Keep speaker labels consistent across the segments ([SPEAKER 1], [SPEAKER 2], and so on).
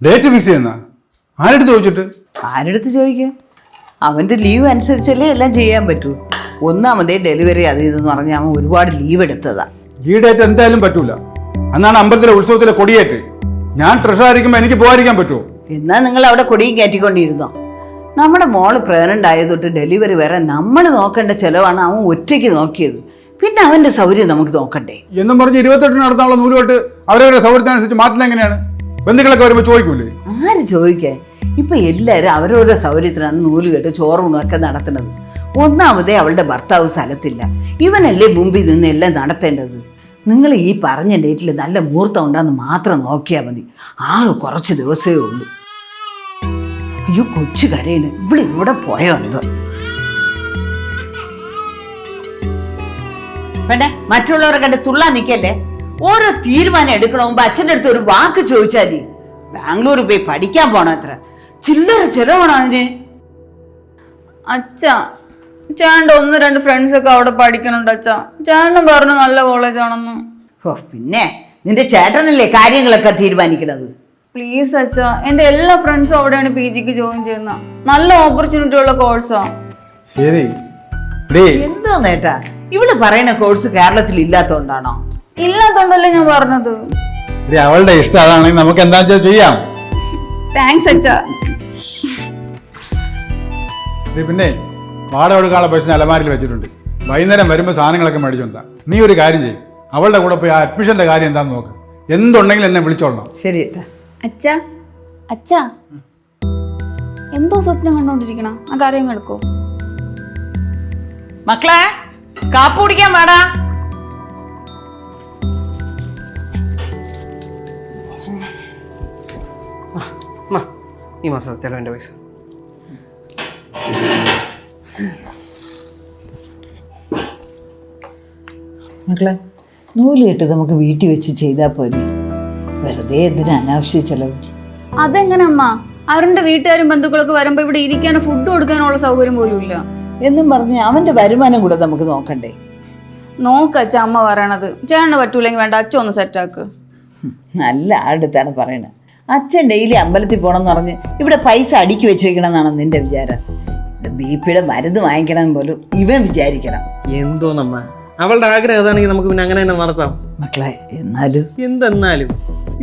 [SPEAKER 1] Date fix ചെയ്യുന്ന ആരെടുത്ത് ചോദിച്ചിട്ട്?
[SPEAKER 2] ആരെടുത്ത് ചോദിക്കുക? അവൻ്റെ ലീവ് അനുസരിച്ചല്ലേ എല്ലാം ചെയ്യാൻ പറ്റൂ. ഒന്നാമതേ ഡെലിവറി അത് ഇതെന്ന് പറഞ്ഞാൽ അവൻ ഒരുപാട് ലീവ് എടുത്തതാ.
[SPEAKER 1] ഈ ഡേറ്റ് എന്തായാലും പറ്റൂല. അന്നാണ് അമ്പലത്തിലെ ഉത്സവത്തിലെ കൊടിയേറ്റ്. ഞാൻ ട്രഷറായിരിക്കുമ്പോൾ എനിക്ക് പോകാതിരിക്കാൻ പറ്റുമോ?
[SPEAKER 2] എന്നാൽ നിങ്ങൾ അവിടെ കൊടിയും കയറ്റിക്കൊണ്ടിരുന്നോ? നമ്മുടെ മോള് പ്രഗ്നൻ്റ് ആയതൊട്ട് ഡെലിവറി വരെ നമ്മൾ നോക്കേണ്ട ചിലവാണ് അവൻ ഒറ്റയ്ക്ക് നോക്കിയത്. പിന്നെ അവൻ്റെ സൗകര്യം നമുക്ക് നോക്കണ്ടേ
[SPEAKER 1] എന്നും പറഞ്ഞ് 28 നടത്താനുള്ള നൂലുകെട്ട് അവരവരുടെ സൗകര്യത്തിനനുസരിച്ച് മാറ്റുന്നത് എങ്ങനെയാണ്? ബന്ധുക്കളൊക്കെ വരുമ്പോൾ ചോദിക്കൂലേ?
[SPEAKER 2] ആര് ചോദിക്കാൻ? ഇപ്പം എല്ലാവരും അവരവരുടെ സൗകര്യത്തിനാണ് നൂലുകെട്ട് ചോറൂണൊക്കെ നടത്തുന്നത്. ഒന്നാമതേ അവളുടെ ഭർത്താവ് സ്ഥലത്തില്ല. ഇവനല്ലേ മുമ്പിൽ നിന്ന് എല്ലാം നടത്തേണ്ടത്. നിങ്ങൾ ഈ പറഞ്ഞ ഡേറ്റിൽ നല്ല മുഹൂർത്തം ഉണ്ടാന്ന് മാത്രം നോക്കിയാൽ മതി. ആകെ കുറച്ച് ദിവസമേ ഉള്ളൂ. അയ്യോ കൊച്ചു കരയാണ്. ഇവിടെ പോയോ എന്തോ. വേണ്ടേ മറ്റുള്ളവരെ കണ്ട് തുള്ളാൻ നിൽക്കല്ലേ. ഓരോ തീരുമാനം എടുക്കണ മുമ്പ് അച്ഛൻ്റെ അടുത്ത് ഒരു വാക്ക് ചോദിച്ചാൽ ബാംഗ്ലൂർ പോയി പഠിക്കാൻ പോണം. എത്ര ചില്ലറ ചെലവാണോ അതിന്?
[SPEAKER 3] അച്ഛാ ചേട്ടൻ്റെ 1-2 ഫ്രണ്ട്സ് ഒക്കെ അവിടെ പഠിക്കണുണ്ട് അച്ഛാ. ചേട്ടനും പറഞ്ഞു നല്ല കോളേജാണെന്ന്.
[SPEAKER 2] ഓ പിന്നെ നിന്റെ ചേട്ടനല്ലേ കാര്യങ്ങളൊക്കെ തീരുമാനിക്കണത്.
[SPEAKER 3] പ്ലീസ് അച്ഛാ, എൻ്റെ എല്ലാ ഫ്രണ്ട്സും അവിടെയാണ് PGക്ക് ജോയിൻ ചെയ്യുന്ന. നല്ല ഓപ്പർച്യൂണിറ്റി ഉള്ള കോഴ്സാ.
[SPEAKER 1] ശരി
[SPEAKER 2] എന്തോ നേട്ടാ ഇവള് പറയുന്ന കോഴ്സ് കേരളത്തിൽ ഇല്ലാത്തോണ്ടാണോ?
[SPEAKER 3] ഇല്ലാത്തോണ്ടല്ലേ ഞാൻ പറഞ്ഞത്.
[SPEAKER 1] അവളുടെ ഇഷ്ടം അതാണെങ്കിൽ നമുക്ക് എന്താ വെച്ചാൽ ചെയ്യാം.
[SPEAKER 3] താങ്ക്സ് അച്ഛാ.
[SPEAKER 1] പിന്നെ വാടക കൊടുക്കാനുള്ള പൈസ അലമാരിൽ വെച്ചിട്ടുണ്ട്. വൈകുന്നേരം വരുമ്പോൾ സാധനങ്ങളൊക്കെ മേടിച്ചോണ്ടാ. നീ ഒരു കാര്യം ചെയ്യും, അവളുടെ കൂടെ പോയി ആ അഡ്മിഷന്റെ കാര്യം എന്താന്ന് നോക്ക്. എന്തുണ്ടെങ്കിലും എന്നെ വിളിച്ചോളണം.
[SPEAKER 2] ശരി
[SPEAKER 3] അച്ഛാ. അച്ഛാ എന്തോ സ്വപ്നം കണ്ടോണ്ടിരിക്കണ ആ കാര്യം എടുക്കോ?
[SPEAKER 2] മക്കളെ കാപ്പി കുടിക്കാൻ വേടാ.
[SPEAKER 4] ഈ മാസം ചെലവിൻ്റെ പൈസ.
[SPEAKER 2] മക്കളെ നൂല് കെട്ട് നമുക്ക് വീട്ടിൽ വെച്ച് ചെയ്താൽ പോലെ. വെറുതെ എന്തിനാ അനാവശ്യ ചെലവ്?
[SPEAKER 3] അതെങ്ങനെ അമ്മ? അവരുടെ വീട്ടുകാരും ബന്ധുക്കളൊക്കെ വരുമ്പോ ഇവിടെ ഇരിക്കാനോ ഫുഡ് കൊടുക്കാനുള്ള സൗകര്യം പോലും ഇല്ല
[SPEAKER 2] എന്നും പറഞ്ഞ് അവന്റെ വരുമാനം കൂടെ നമുക്ക് നോക്കണ്ടേ?
[SPEAKER 3] നോക്കച്ച അമ്മ പറയണത്. ചേട്ടന് പറ്റൂലെങ്കിൽ വേണ്ട അച്ഛൻ ഒന്ന് സെറ്റാക്ക്.
[SPEAKER 2] നല്ല ആളുടെത്താണ് പറയണത്. അച്ഛൻ ഡെയിലി അമ്പലത്തിൽ പോകണമെന്ന് പറഞ്ഞ് ഇവിടെ പൈസ അടുക്കി വെച്ചിരിക്കണമെന്നാണ് നിന്റെ വിചാരം. BP മരുന്ന് വാങ്ങിക്കണം പോലും ഇവൻ വിചാരിക്കണം.
[SPEAKER 4] എന്തോന്നമ്മ, അവളുടെ ആഗ്രഹം അതാണെങ്കിൽ നമുക്ക് പിന്നെ അങ്ങനെ തന്നെ നടത്താം.
[SPEAKER 2] മക്കളെ എന്നാലും
[SPEAKER 4] എന്തെന്നാലും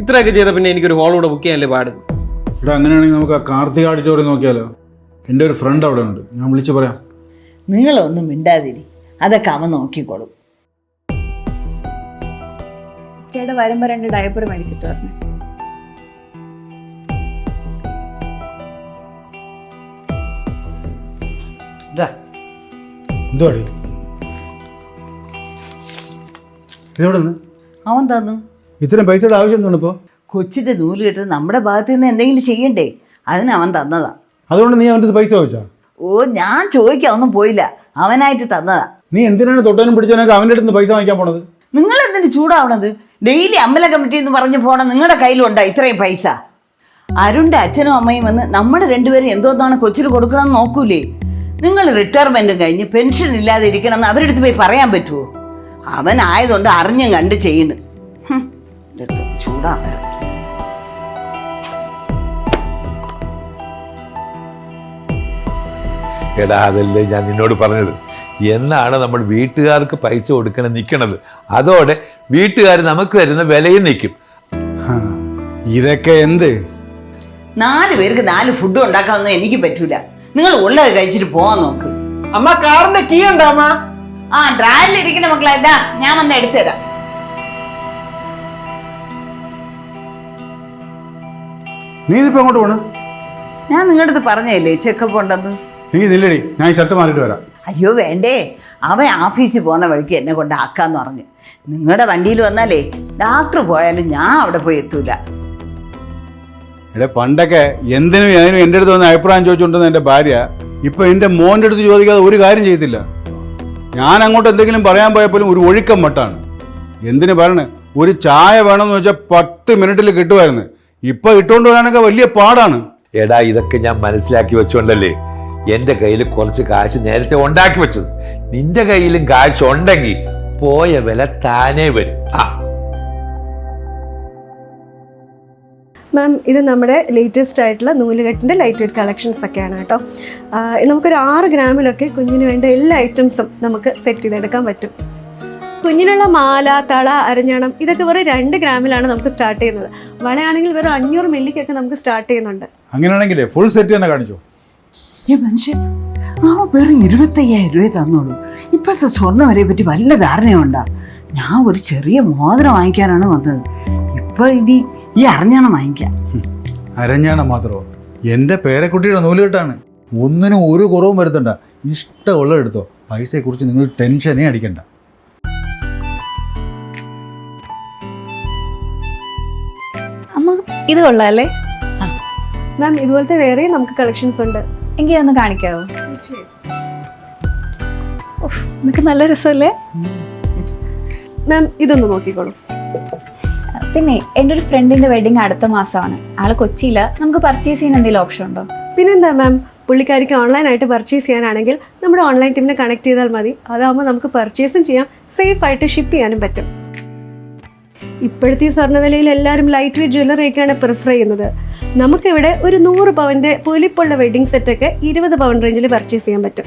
[SPEAKER 4] ഇത്രയൊക്കെ ചെയ്ത പിന്നെ എനിക്കൊരു ഹോൾ കൂടെ ബുക്ക് ചെയ്യാനല്ലേ പാട്.
[SPEAKER 1] ഇവിടെ അങ്ങനെയാണെങ്കിൽ നമുക്ക് ആ കാർത്തിക ഓഡിറ്റോറിയം നോക്കിയാലോ? എൻ്റെ ഒരു ഫ്രണ്ട് അവിടെ ഉണ്ട്, ഞാൻ വിളിച്ചു പറയാം.
[SPEAKER 2] നിങ്ങളൊന്നും മിണ്ടാതിരി, അതൊക്കെ അവൻ നോക്കിക്കോളും.
[SPEAKER 3] ചേട്ടാ വരുമ്പോ 2 ഡയപ്പർ മേടിച്ചിട്ട് പറഞ്ഞു.
[SPEAKER 1] എന്തുവാടി ഇതെവിടെ നിന്ന്?
[SPEAKER 2] അവൻ തന്നു.
[SPEAKER 1] ഇത്രയും പൈസയുടെ ആവശ്യം എന്താണ് ഇപ്പോൾ?
[SPEAKER 2] കൊച്ചിൻ്റെ നൂല് കെട്ട് നമ്മുടെ ഭാഗത്ത് നിന്ന് എന്തെങ്കിലും ചെയ്യണ്ടേ, അതിന് അവൻ തന്നതാ.
[SPEAKER 1] അതുകൊണ്ട് നീ അവൻ്റെ പൈസ ചോദിച്ചാ?
[SPEAKER 2] ഓ ഞാൻ ചോദിക്കാൻ ഒന്നും പോയില്ല, അവനായിട്ട് തന്നതാ.
[SPEAKER 1] നീ എന്തിനാണ് തൊട്ടാനും പിടിച്ചാനൊക്കെ അവൻ്റെ അടുത്ത് പൈസ വാങ്ങിക്കാൻ പോണത്?
[SPEAKER 2] നിങ്ങൾ എന്തിനു ചൂടാവണത്? ഡെയിലി അമ്പല കമ്മിറ്റി എന്ന് പറഞ്ഞ് പോണ നിങ്ങളുടെ കയ്യിലുണ്ടോ ഇത്രയും പൈസ? അരുണിൻ്റെ അച്ഛനും അമ്മയും വന്ന് നമ്മൾ രണ്ടുപേരും എന്തോന്നാണ് കൊച്ചിന് കൊടുക്കണമെന്ന് നോക്കൂലേ? നിങ്ങൾ റിട്ടയർമെൻറ്റും കഴിഞ്ഞ് പെൻഷൻ ഇല്ലാതെ ഇരിക്കണമെന്ന് അവരുടെ അടുത്ത് പോയി പറയാൻ പറ്റുമോ? അവനായതുകൊണ്ട് അറിഞ്ഞും കണ്ട് ചെയ്യുന്നു. ചൂടാവര
[SPEAKER 5] എടാ അതല്ലേ ഞാൻ നിന്നോട് പറഞ്ഞത്. എന്നാണ് നമ്മൾ വീട്ടുകാർക്ക് പൈസ കൊടുക്കണം നിൽക്കണത്, അതോടെ വീട്ടുകാർ നമുക്ക് തരുന്ന വിലയും നിൽക്കും.
[SPEAKER 1] ഇതൊക്കെ എന്ത്?
[SPEAKER 2] 4 പേർക്ക് 4 ഫുഡ് ഉണ്ടാക്കാനൊന്നും എനിക്ക് പറ്റൂല. നിങ്ങൾ ഉള്ളത് കഴിച്ചിട്ട് പോവാൻ നോക്ക്.
[SPEAKER 4] അമ്മ കാറിന്റെ കീ ഉണ്ടോ അമ്മ?
[SPEAKER 2] ആ ഡ്രൈവിൽ ഇരിക്കുന്ന മക്കളെ, ഇതാ ഞാൻ വന്ന് എടുത്തുതരാം.
[SPEAKER 1] നീ ഇതിപ്പോ അങ്ങോട്ട് പോണ?
[SPEAKER 2] ഞാൻ നിങ്ങളുടെ അടുത്ത് പറഞ്ഞതല്ലേ ചെക്കപ്പ് ഉണ്ടെന്ന്.
[SPEAKER 1] എനിക്ക് നില്ലടി, ഞാൻ ഈ ഷർട്ട് മാറിയിട്ട് വരാം.
[SPEAKER 2] അയ്യോ വേണ്ടേ, അവൻ ഓഫീസിൽ പോകുന്ന വഴിക്ക് എന്നെ കൊണ്ട് ആക്കാന്ന് പറഞ്ഞ്. നിങ്ങളുടെ വണ്ടിയിൽ വന്നാലേ ഡോക്ടർ പോയാലും ഞാൻ അവിടെ പോയി എത്തൂല.
[SPEAKER 1] എടേ പണ്ടൊക്കെ എന്തിനും അതിനും എൻ്റെ അടുത്ത് വന്ന് അഭിപ്രായം ചോദിച്ചുകൊണ്ടിരുന്ന എൻ്റെ ഭാര്യ ഇപ്പൊ എൻ്റെ മോൻ്റെ അടുത്ത് ചോദിക്കാതെ ഒരു കാര്യം ചെയ്യത്തില്ല. ഞാൻ അങ്ങോട്ട് എന്തെങ്കിലും പറയാൻ പോയപ്പോലും ഒരു ഒഴുക്കം മട്ടാണ്. എന്തിനു പറയണേ, ഒരു ചായ വേണമെന്ന് വെച്ചാൽ 10 മിനിറ്റിൽ കിട്ടുമായിരുന്നു. ഇപ്പൊ ഇട്ടുകൊണ്ട് വരാനൊക്കെ വലിയ പാടാണ്.
[SPEAKER 5] എടാ ഇതൊക്കെ ഞാൻ മനസ്സിലാക്കി വെച്ചോണ്ടല്ലേ എൻ്റെ കയ്യിൽ കുറച്ച് കാശ് നേരത്തെ ഉണ്ടാക്കി വെച്ചത്. നിന്റെ കയ്യിലും കാശ് ഉണ്ടെങ്കിൽ പോയ വില താനേ വരും.
[SPEAKER 6] മാം ഇത് നമ്മുടെ ലേറ്റസ്റ്റ് ആയിട്ടുള്ള നൂലുകെട്ടിൻ്റെ ലൈറ്റ് വെയ്റ്റ് കളക്ഷൻസ് ഒക്കെയാണ് കേട്ടോ. നമുക്കൊരു 6 ഗ്രാമിലൊക്കെ കുഞ്ഞിന് വേണ്ട എല്ലാ ഐറ്റംസും നമുക്ക് സെറ്റ് ചെയ്തെടുക്കാൻ പറ്റും. കുഞ്ഞിനുള്ള മാല, തള, അരഞ്ഞാണം ഇതൊക്കെ വെറും 2 ഗ്രാമിലാണ് നമുക്ക് സ്റ്റാർട്ട് ചെയ്യുന്നത്. വളയാണെങ്കിൽ വെറും 500 മില്ലിക്കൊക്കെ നമുക്ക് സ്റ്റാർട്ട് ചെയ്യുന്നുണ്ട്.
[SPEAKER 1] അങ്ങനെയാണെങ്കിലേ ഫുൾ സെറ്റ് തന്നെ കാണിച്ചോ.
[SPEAKER 2] ഈ മനുഷ്യൻ വെറും 25,000 രൂപ തന്നോളൂ. ഇപ്പോഴത്തെ സ്വർണ്ണവരെ പറ്റി വല്ല ധാരണയുണ്ടാ? ഞാൻ ഒരു ചെറിയ മോതിരം വാങ്ങിക്കാനാണ് വന്നത്. ഇപ്പൊ ഈ അരഞ്ഞാണം വാങ്ങിക്കാം.
[SPEAKER 1] അരഞ്ഞാണം മാത്രമോ? എൻ്റെ പേരക്കുട്ടിയുടെ നൂലുകെട്ടാണ്. ഒന്നിനും ഒരു കുറവും വരുത്തണ്ട. ഇഷ്ടമുള്ള എടുത്തോ. പൈസയെക്കുറിച്ച് നിങ്ങൾ ടെൻഷനേ അടിക്കണ്ട.
[SPEAKER 3] അമ്മ ഇത് കൊള്ളാല്ലേ?
[SPEAKER 6] മാം ഇതുപോലത്തെ വേറെയും നമുക്ക് കളക്ഷൻസ് ഉണ്ട്.
[SPEAKER 3] എങ്കിൽ ഒന്ന് കാണിക്കാവോ? നിനക്ക് നല്ല രസമല്ലേ?
[SPEAKER 6] മാം ഇതൊന്ന് നോക്കിക്കോളൂ.
[SPEAKER 3] പിന്നെ എൻ്റെ ഒരു ഫ്രണ്ടിന്റെ വെഡിങ് അടുത്ത മാസമാണ്. ആള് കൊച്ചിയില. നമുക്ക് പർച്ചേസ് ചെയ്യാൻ എന്തെങ്കിലും ഓപ്ഷൻ ഉണ്ടോ?
[SPEAKER 6] പിന്നെന്താ മാം, പുള്ളിക്കാരിക്ക് ഓൺലൈനായിട്ട് പർച്ചേസ് ചെയ്യാനാണെങ്കിൽ നമ്മുടെ ഓൺലൈൻ ടീമിനെ കണക്ട് ചെയ്താൽ മതി. അതാകുമ്പോൾ നമുക്ക് പർച്ചേസും ചെയ്യാം, സേഫ് ആയിട്ട് ഷിപ്പ് ചെയ്യാനും പറ്റും. ഇപ്പോഴത്തെ ഈ സ്വർണ്ണവിലയിൽ എല്ലാവരും ലൈറ്റ് വെയ്റ്റ് ജ്വല്ലറിയൊക്കെയാണ് പ്രിഫർ ചെയ്യുന്നത്. നമുക്കിവിടെ ഒരു 100 പവൻ്റെ പൊലിപ്പുള്ള വെഡിങ് സെറ്റൊക്കെ 20 പവൻ റേഞ്ചിൽ പർച്ചേസ് ചെയ്യാൻ പറ്റും.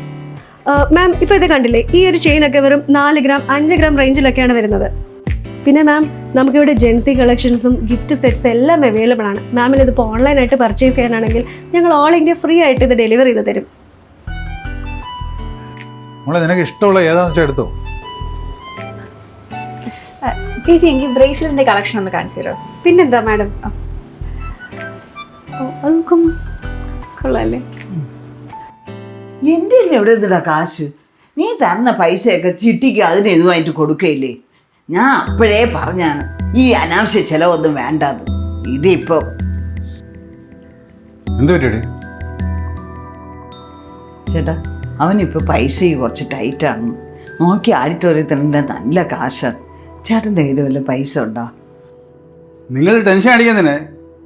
[SPEAKER 6] മാം ഇപ്പോൾ ഇത് കണ്ടില്ലേ, ഈ ഒരു ചെയിനൊക്കെ വെറും 4 ഗ്രാം 5 ഗ്രാം റേഞ്ചിലൊക്കെയാണ് വരുന്നത്. പിന്നെ മാം നമുക്കിവിടെ ജെൻസി കളക്ഷൻസും ഗിഫ്റ്റ് സെറ്റ്സ് എല്ലാം അവൈലബിൾ ആണ്. മാമിന് ഇതിപ്പോൾ ഓൺലൈനായിട്ട് പർച്ചേസ് ചെയ്യാനാണെങ്കിൽ ഞങ്ങൾ ഓൾ ഇന്ത്യ ഫ്രീ ആയിട്ട് ഇത് ഡെലിവറി ചെയ്ത് തരും.
[SPEAKER 1] നിനക്ക് ഇഷ്ടമുള്ള ഏതാണെന്ന് വെച്ചാൽ എടുത്തോ.
[SPEAKER 3] ചേച്ചി എനിക്ക് ബ്രേസ്ലെറ്റിന്റെ കളക്ഷൻ ഒന്ന് കാണിച്ചു തരുമോ?
[SPEAKER 6] പിന്നെന്താ മാഡം,
[SPEAKER 3] കൊള്ളാല്ലേ?
[SPEAKER 2] എൻ്റെ എവിടെ നിന്നിടാ കാശ്? നീ തരുന്ന പൈസയൊക്കെ ചിട്ടിക്ക് അതിന് ഇതുമായിട്ട് കൊടുക്കയില്ലേ? ഞാൻ അപ്പോഴേ പറഞ്ഞാണ് ഈ അനാവശ്യ ചിലവൊന്നും വേണ്ടാത്. ഇതിപ്പോ
[SPEAKER 1] എന്ത് പറ്റിയടി?
[SPEAKER 2] ചേട്ടാ, അവനിപ്പോൾ പൈസ കുറച്ച് ടൈറ്റാണെന്ന് നോക്കി ഓഡിറ്റോറിയത്തിൻ്റെ നല്ല കാശാണ്. ചേട്ടൻ്റെ കയ്യിൽ വല്ല പൈസ ഉണ്ടോ?
[SPEAKER 1] നിങ്ങൾ ടെൻഷൻ അടിക്കുന്നതിന്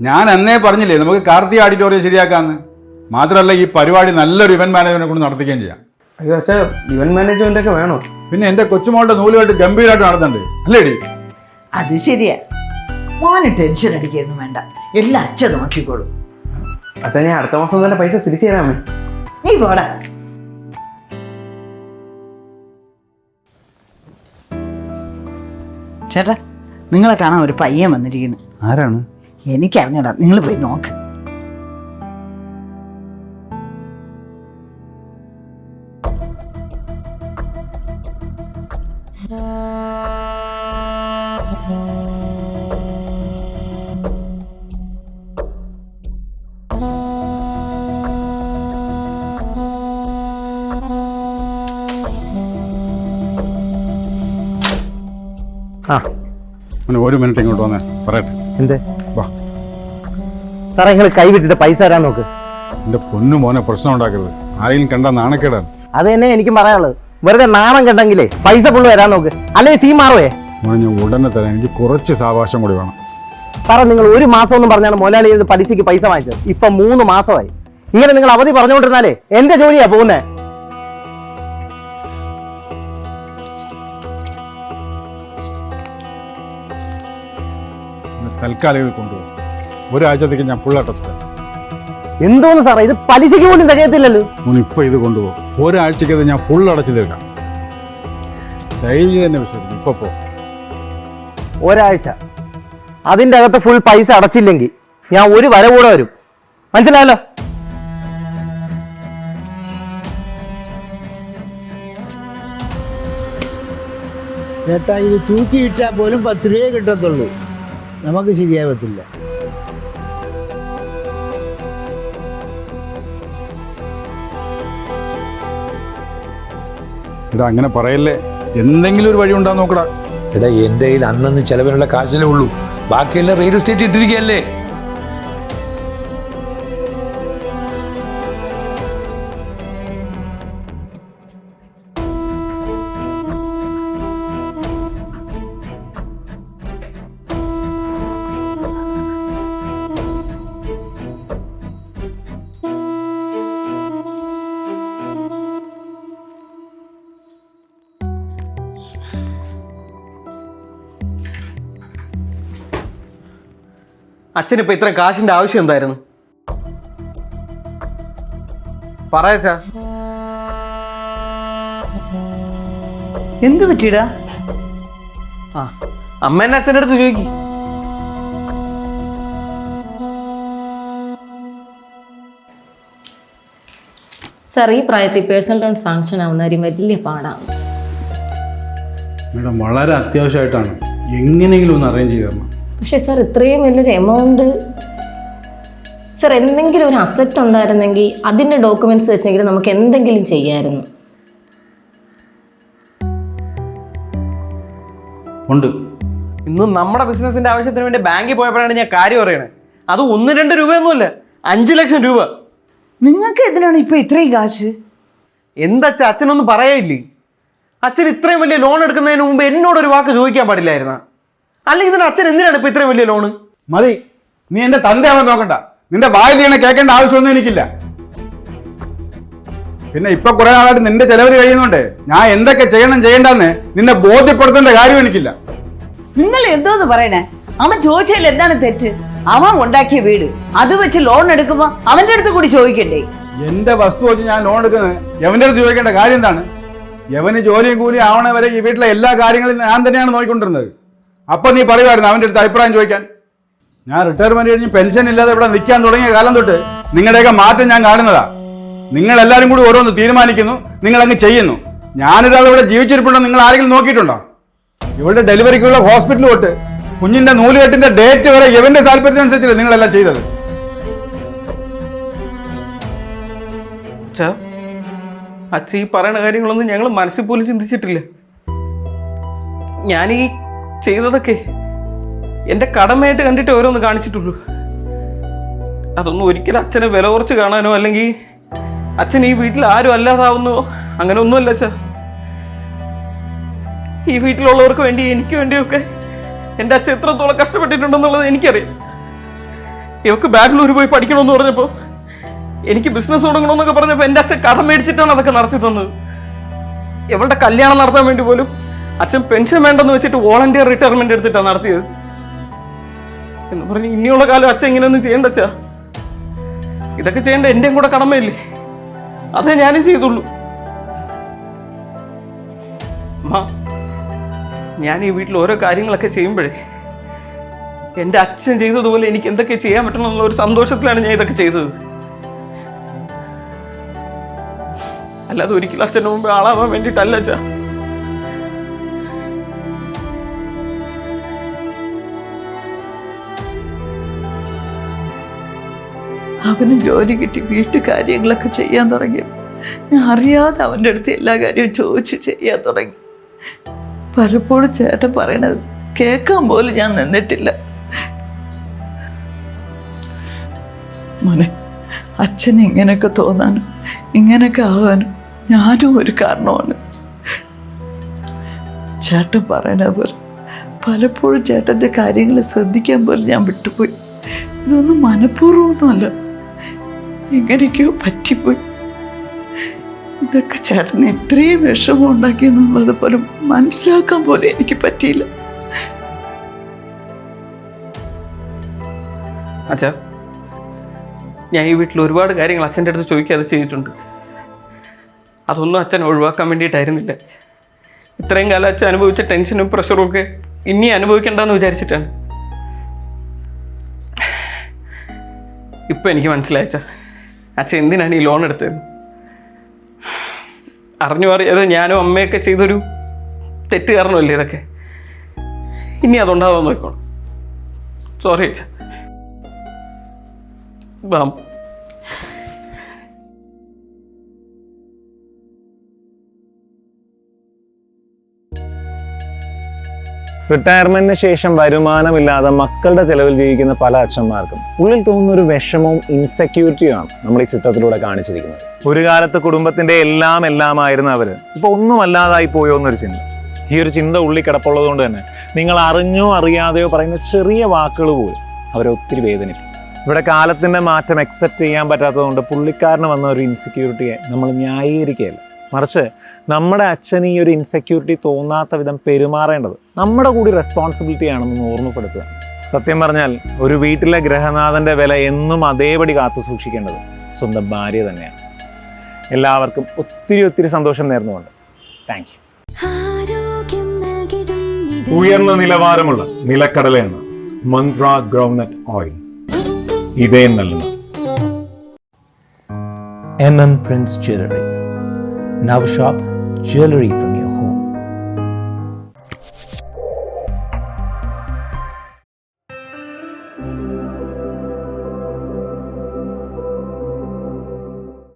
[SPEAKER 1] ഞാൻ അന്നേ പറഞ്ഞില്ലേ നമുക്ക് കാർത്തിക ഓഡിറ്റോറിയം ശരിയാക്കാമെന്ന്. മാത്രമല്ല ഈ പരിപാടി നല്ലൊരു ഇവന്റ് മാനേജ്മെന്റിനെ കൊണ്ട് നടത്തിക്കുകയും ചെയ്യാം.
[SPEAKER 4] അയ്യോ അച്ഛാ, ഇവന്റ് മാനേജ്മെന്റ് ഒക്കെ വേണോ?
[SPEAKER 1] പിന്നെ എൻ്റെ കൊച്ചുമോളുടെ നൂലുമായിട്ട് ഗംഭീരമായിട്ട് നടത്തണ്ടേ അല്ലേടി?
[SPEAKER 2] അത് ശരിയാ. മോന് ടെൻഷൻ അടിക്കുകയൊന്നും വേണ്ട, എല്ലാം അച്ഛൻ നോക്കിക്കോളൂ.
[SPEAKER 4] അച്ഛാ ഞാൻ അടുത്ത മാസം തന്നെ പൈസ തിരിച്ചു തരാമേ.
[SPEAKER 2] നീ പോടാ. ചേട്ടാ, നിങ്ങളെ കാണാൻ ഒരു പയ്യൻ വന്നിരിക്കുന്നു.
[SPEAKER 1] ആരാണ്?
[SPEAKER 2] എനിക്കറിഞ്ഞൂടാ, നിങ്ങൾ പോയി നോക്ക്.
[SPEAKER 4] ആ
[SPEAKER 1] ഒരു മിനിറ്റ് ഇങ്ങോട്ട് വന്നേ പറയട്ടെ.
[SPEAKER 4] എന്തേ?
[SPEAKER 1] വാ.
[SPEAKER 4] സാറേ നിങ്ങൾ കൈവിട്ടിട്ട് പൈസ തരാൻ നോക്ക്.
[SPEAKER 1] എൻ്റെ പൊന്നു മോനെ പ്രശ്നം ഉണ്ടാക്കരുത്. ആരെങ്കിലും കണ്ട നാണക്കേടാണ്.
[SPEAKER 4] അത് തന്നെ എനിക്കും പറയാനുള്ളത്. വെറുതെ നാണം കണ്ടെങ്കിലേ പൈസ ഫുള്ള് വരാൻ നോക്ക്, അല്ലെങ്കിൽ സീ മാറുവേ.
[SPEAKER 1] മോനെ ഞാൻ ഉടനെ തരാം. എനിക്ക് കുറച്ച് സാവകാശം കൂടി വേണം.
[SPEAKER 4] സാറേ നിങ്ങൾ 1 മാസം ഒന്നും പറഞ്ഞാണ് മുതലാളിയിൽ നിന്ന് പലിശയ്ക്ക് പൈസ വാങ്ങിച്ചത്. ഇപ്പൊ 3 മാസമായി. ഇങ്ങനെ നിങ്ങൾ അവധി പറഞ്ഞുകൊണ്ടിരുന്നാലേ എന്റെ ജോലിയാ പോകുന്നേ.
[SPEAKER 1] തൽക്കാലം ഇത് കൊണ്ടുപോകും. ഒരാഴ്ചത്തേക്ക് ഞാൻ ഫുൾ അടച്ചിട്ട്.
[SPEAKER 4] എന്തോന്ന് സാറേ, ഇത് പലിശയ്ക്ക് പോലും തികയത്തില്ലല്ലോ.
[SPEAKER 1] മോൻ ഇപ്പൊ ഇത് കൊണ്ടുപോകും. ഒരാഴ്ചക്കത് ഞാൻ ഫുൾ അടച്ചു തീർക്കാം. ദയവ് തന്നെ വിശ്വസിക്കും. ഇപ്പൊ പോ.
[SPEAKER 4] ഒരാഴ്ച അതിന്റെ അകത്ത് ഫുൾ പൈസ അടച്ചില്ലെങ്കിൽ ഞാൻ ഒരു വര കൂടെ വരും. മനസ്സിലായല്ലോ?
[SPEAKER 7] ചേട്ടാ, ഇത് തൂക്കി വിറ്റാൽ പോലും 10 രൂപയെ കിട്ടത്തുള്ളൂ. നമുക്ക് ശരിയാവത്തില്ല.
[SPEAKER 1] എടാ അങ്ങനെ പറയല്ലേ. എന്തെങ്കിലും ഒരു വഴി ഉണ്ടാകും നോക്കടാ.
[SPEAKER 5] എടാ എൻ്റെ കയ്യിൽ അന്നന്ന് ചെലവിനുള്ള കാശിലേ ഉള്ളൂ. ബാക്കിയെല്ലാം റിയൽ എസ്റ്റേറ്റ് ഇട്ടിരിക്കുകയല്ലേ.
[SPEAKER 4] അച്ഛനിപ്പോൾ ഇത്രയും കാശിൻ്റെ ആവശ്യം എന്തായിരുന്നു? പറയാച്ചാ.
[SPEAKER 2] എന്ത് പറ്റിയിടാ?
[SPEAKER 4] ആ അമ്മേനെ അച്ഛൻ്റെ അടുത്ത് ചോദിക്കും.
[SPEAKER 8] സാർ, ഈ പ്രായത്തിൽ പേഴ്സണൽ ലോൺ സാങ്ഷൻ ആവുന്ന കാര്യം വലിയ പാടാണ്.
[SPEAKER 1] മേഡം വളരെ അത്യാവശ്യമായിട്ടാണ്, എങ്ങനെയെങ്കിലും ഒന്ന് അറേഞ്ച് ചെയ്ത് തരണം.
[SPEAKER 8] പക്ഷേ സാർ, ഇത്രയും വലിയൊരു എമൗണ്ട്, സാർ എന്തെങ്കിലും ഒരു അസറ്റ് ഉണ്ടായിരുന്നെങ്കിൽ അതിൻ്റെ ഡോക്യുമെൻറ്റ്സ് വെച്ചെങ്കിലും നമുക്ക് എന്തെങ്കിലും ചെയ്യാമായിരുന്നു.
[SPEAKER 1] ഉണ്ട്.
[SPEAKER 4] ഇന്ന് നമ്മുടെ ബിസിനസിന്റെ ആവശ്യത്തിന് വേണ്ടി ബാങ്കിൽ പോയപ്പോഴാണ് ഞാൻ കാര്യം പറയണേ. അത് 1-2 രൂപയൊന്നുമല്ല, 5 ലക്ഷം രൂപ.
[SPEAKER 2] നിങ്ങൾക്ക് എന്തിനാണ് ഇപ്പൊ ഇത്രയും കാശ്?
[SPEAKER 4] എന്താ അച്ഛനൊന്നും പറയില്ലേ? അച്ഛൻ ഇത്രയും വലിയ ലോൺ എടുക്കുന്നതിന് മുമ്പ് എന്നോടൊരു വാക്ക് ചോദിക്കാൻ പാടില്ലായിരുന്ന? അല്ലെങ്കിൽ ഇതിന് അച്ഛൻ എന്തിനാണ് ഇപ്പൊ ഇത്രയും വലിയ ലോണ്?
[SPEAKER 1] മതി, നീ എന്റെ തന്തയാവാൻ നോക്കണ്ട. നിന്റെ വായിൽ വീണ കേൾക്കേണ്ട ആവശ്യമൊന്നും എനിക്കില്ല. പിന്നെ ഇപ്പൊ കുറെ നാളായിട്ട് നിന്റെ ചെലവിൽ കഴിയുന്നുണ്ട്. ഞാൻ എന്തൊക്കെ ചെയ്യണ്ടെന്ന് നിന്നെ ബോധ്യപ്പെടുത്തേണ്ട കാര്യം എനിക്കില്ല.
[SPEAKER 2] നിങ്ങൾ എന്തോന്ന് പറയണേ? അവൻ ചോദിച്ചാൽ എന്താണ് തെറ്റ്? അവൻ ഉണ്ടാക്കിയ വീട്, അത് വെച്ച് ലോൺ എടുക്കുമ്പോ അവന്റെ അടുത്ത് കൂടി ചോദിക്കണ്ടേ?
[SPEAKER 1] എന്റെ വസ്തു വെച്ച് ഞാൻ ലോൺ എടുക്കുന്നത് യവന്റെ അടുത്ത് ചോദിക്കേണ്ട കാര്യം എന്താണ്? യവന് ജോലിയും കൂലിയും ആവണ വരെ ഈ വീട്ടിലെ എല്ലാ കാര്യങ്ങളും ഞാൻ തന്നെയാണ് നോക്കിക്കൊണ്ടിരുന്നത്. അപ്പൊ നീ പറയുമായിരുന്നു അവന്റെ അടുത്ത് അഭിപ്രായം ചോദിക്കാൻ. ഞാൻ റിട്ടയർമെന്റ് കഴിഞ്ഞ് പെൻഷൻ ഇല്ലാതെ ഇവിടെ നിൽക്കാൻ തുടങ്ങിയ കാലം തൊട്ട് നിങ്ങളുടെയൊക്കെ മാറ്റം ഞാൻ കാണുന്നതാ. നിങ്ങൾ എല്ലാവരും കൂടി ഓരോന്ന് തീരുമാനിക്കുന്നു, നിങ്ങൾ അങ്ങ് ചെയ്യുന്നു. ഞാനൊരാൾ ഇവിടെ ജീവിച്ചിരിപ്പുണ്ടോ നിങ്ങൾ ആരെങ്കിലും നോക്കിയിട്ടുണ്ടോ? ഇവളുടെ ഡെലിവറിക്കുള്ള ഹോസ്പിറ്റൽ തൊട്ട് കുഞ്ഞിന്റെ നൂലുകെട്ടിന്റെ ഡേറ്റ് വരെ ഇവന്റെ താല്പര്യത്തിനനുസരിച്ചല്ലേ നിങ്ങളെല്ലാം ചെയ്തത്.
[SPEAKER 4] അച്ഛൻ ഈ പറയുന്ന കാര്യങ്ങളൊന്നും ഞങ്ങൾ മനസ്സിൽ പോലും ചിന്തിച്ചിട്ടില്ല. ഞാൻ ഈ ചെയ്തതൊക്കെ എൻ്റെ കടമയായിട്ട് കണ്ടിട്ട് ഓരോന്ന് കാണിച്ചിട്ടുള്ളൂ. അതൊന്നും ഒരിക്കലും അച്ഛനെ വില കുറച്ച് കാണാനോ അല്ലെങ്കിൽ അച്ഛൻ ഈ വീട്ടിൽ ആരും അല്ലാതാവുന്നോ അങ്ങനെ ഒന്നുമല്ല അച്ഛാ. ഈ വീട്ടിലുള്ളവർക്ക് വേണ്ടി എനിക്ക് വേണ്ടിയൊക്കെ എൻ്റെ അച്ഛൻ എത്രത്തോളം കഷ്ടപ്പെട്ടിട്ടുണ്ടെന്നുള്ളത് എനിക്കറിയാം. ഇവർക്ക് ബാംഗ്ലൂർ പോയി പഠിക്കണമെന്ന് പറഞ്ഞപ്പോൾ, എനിക്ക് ബിസിനസ് തുടങ്ങണമെന്നൊക്കെ പറഞ്ഞപ്പോൾ എൻ്റെ അച്ഛൻ കടം മേടിച്ചിട്ടാണ് അതൊക്കെ നടത്തി തന്നത്. ഇവളുടെ കല്യാണം നടത്താൻ വേണ്ടി പോലും അച്ഛൻ പെൻഷൻ വേണ്ടെന്ന് വെച്ചിട്ട് വോളണ്ടിയർ റിട്ടയർമെന്റ് എടുത്തിട്ടാണ് നടത്തിയത്. എന്ന് പറഞ്ഞ് ഇനിയുള്ള കാലം അച്ഛൻ ഇങ്ങനെയൊന്നും ചെയ്യേണ്ട അച്ഛാ. ഇതൊക്കെ ചെയ്യേണ്ട എൻ്റെയും കൂടെ കടമയില്ലേ? അതേ ഞാനും ചെയ്തുള്ളൂ. ഞാൻ ഈ വീട്ടിൽ ഓരോ കാര്യങ്ങളൊക്കെ ചെയ്യുമ്പോഴേ എൻ്റെ അച്ഛൻ ചെയ്തതുപോലെ എനിക്ക് എന്തൊക്കെ ചെയ്യാൻ പറ്റണമെന്നുള്ള ഒരു സന്തോഷത്തിലാണ് ഞാൻ ഇതൊക്കെ ചെയ്തത്. അല്ലാതെ ഒരിക്കലും അച്ഛൻ്റെ മുമ്പ് ആളാവാൻ വേണ്ടിയിട്ടല്ല അച്ഛാ.
[SPEAKER 2] അവന് ജോലി കിട്ടി വീട്ടു കാര്യങ്ങളൊക്കെ ചെയ്യാൻ തുടങ്ങി. ഞാൻ അറിയാതെ അവൻ്റെ അടുത്ത് എല്ലാ കാര്യവും ചോദിച്ച് ചെയ്യാൻ തുടങ്ങി. പലപ്പോഴും ചേട്ടൻ പറയണത് കേൾക്കാൻ പോലും ഞാൻ നിന്നിട്ടില്ല. മോനെ, അച്ഛന് ഇങ്ങനെയൊക്കെ തോന്നാനും ഇങ്ങനെയൊക്കെ ആവാനും ഞാനും ഒരു കാരണമാണ്. ചേട്ടൻ പറയണ പോലെ പലപ്പോഴും ചേട്ടൻ്റെ കാര്യങ്ങൾ ശ്രദ്ധിക്കാൻ പോലും ഞാൻ വിട്ടുപോയി. ഇതൊന്നും മനഃപൂർവ്വമൊന്നുമല്ല, എങ്ങനെയൊക്കെയോ പറ്റിപ്പോയി. ഇതൊക്കെ ചേട്ടന് ഇത്രയും വിഷമം ഉണ്ടാക്കിയെന്നുള്ളത് പോലും മനസ്സിലാക്കാൻ പോലും എനിക്ക് പറ്റിയില്ല.
[SPEAKER 4] അച്ഛാ, ഞാൻ ഈ വീട്ടിൽ ഒരുപാട് കാര്യങ്ങൾ അച്ഛൻ്റെ അടുത്ത് ചോദിക്കാതെ ചെയ്തിട്ടുണ്ട്. അതൊന്നും അച്ഛൻ ഒഴിവാക്കാൻ വേണ്ടിയിട്ടായിരുന്നില്ല. ഇത്രയും കാലം അച്ഛൻ അനുഭവിച്ച ടെൻഷനും പ്രഷറും ഒക്കെ ഇനി അനുഭവിക്കണ്ടെന്ന് വിചാരിച്ചിട്ടാണ്. ഇപ്പം എനിക്ക് മനസ്സിലായ അച്ഛൻ എന്തിനാണ് ഈ ലോൺ എടുത്തത്. അറിഞ്ഞു അറിയാതെ ഞാനും അമ്മയൊക്കെ ചെയ്തൊരു തെറ്റ് കാരണമല്ലേ ഇതൊക്കെ. ഇനി അതുണ്ടാവാൻ നോക്കണം. സോറി അച്ഛാ. വാം.
[SPEAKER 9] റിട്ടയർമെന്റിന് ശേഷം വരുമാനമില്ലാതെ മക്കളുടെ ചെലവിൽ ജീവിക്കുന്ന പല അച്ഛന്മാർക്കും ഉള്ളിൽ തോന്നുന്ന ഒരു വിഷമവും ഇൻസെക്യൂരിറ്റിയുമാണ് നമ്മൾ ഈ ചിത്രത്തിലൂടെ കാണിച്ചിരിക്കുന്നത്. ഒരു കാലത്ത് കുടുംബത്തിന്റെ എല്ലാമായിരുന്നു അവര്, ഇപ്പൊ ഒന്നുമല്ലാതായി പോയോ എന്നൊരു ചിന്ത. ഈ ഒരു ചിന്ത ഉള്ളിൽ കിടപ്പുള്ളത് കൊണ്ട് തന്നെ നിങ്ങൾ അറിഞ്ഞോ അറിയാതെയോ പറയുന്ന ചെറിയ വാക്കുകൾ പോലും അവരെ ഒത്തിരി വേദനിക്കും. ഇവിടെ കാലത്തിന്റെ മാറ്റം അക്സെപ്റ്റ് ചെയ്യാൻ പറ്റാത്തതുകൊണ്ട് പുള്ളിക്കാരന് വന്ന ഒരു ഇൻസെക്യൂരിറ്റിയെ നമ്മൾ ന്യായീകരിക്കുകയല്ല, മറിച്ച് നമ്മുടെ അച്ഛന് ഈ ഒരു ഇൻസെക്യൂരിറ്റി തോന്നാത്ത വിധം പെരുമാറേണ്ടത് നമ്മുടെ കൂടി റെസ്പോൺസിബിലിറ്റി ആണെന്ന് ഓർമ്മപ്പെടുത്തുക. സത്യം പറഞ്ഞാൽ ഒരു വീട്ടിലെ ഗൃഹനാഥന്റെ വില എന്നും അതേപടി കാത്തു സൂക്ഷിക്കേണ്ടത് സ്വന്തം ഭാര്യ തന്നെയാണ്. എല്ലാവർക്കും ഒത്തിരി ഒത്തിരി സന്തോഷം നേർന്നുകൊണ്ട് താങ്ക് യു. ഉയർന്ന നിലവാരമുള്ള നിലക്കടല എണ്ണ, മന്ത്ര ഗ്രൗണ്ട്നട്ട് ഓയിൽ, ഇതേ നൽകുന്നു.
[SPEAKER 10] MM Prince Jewelry, Navshop Jewelry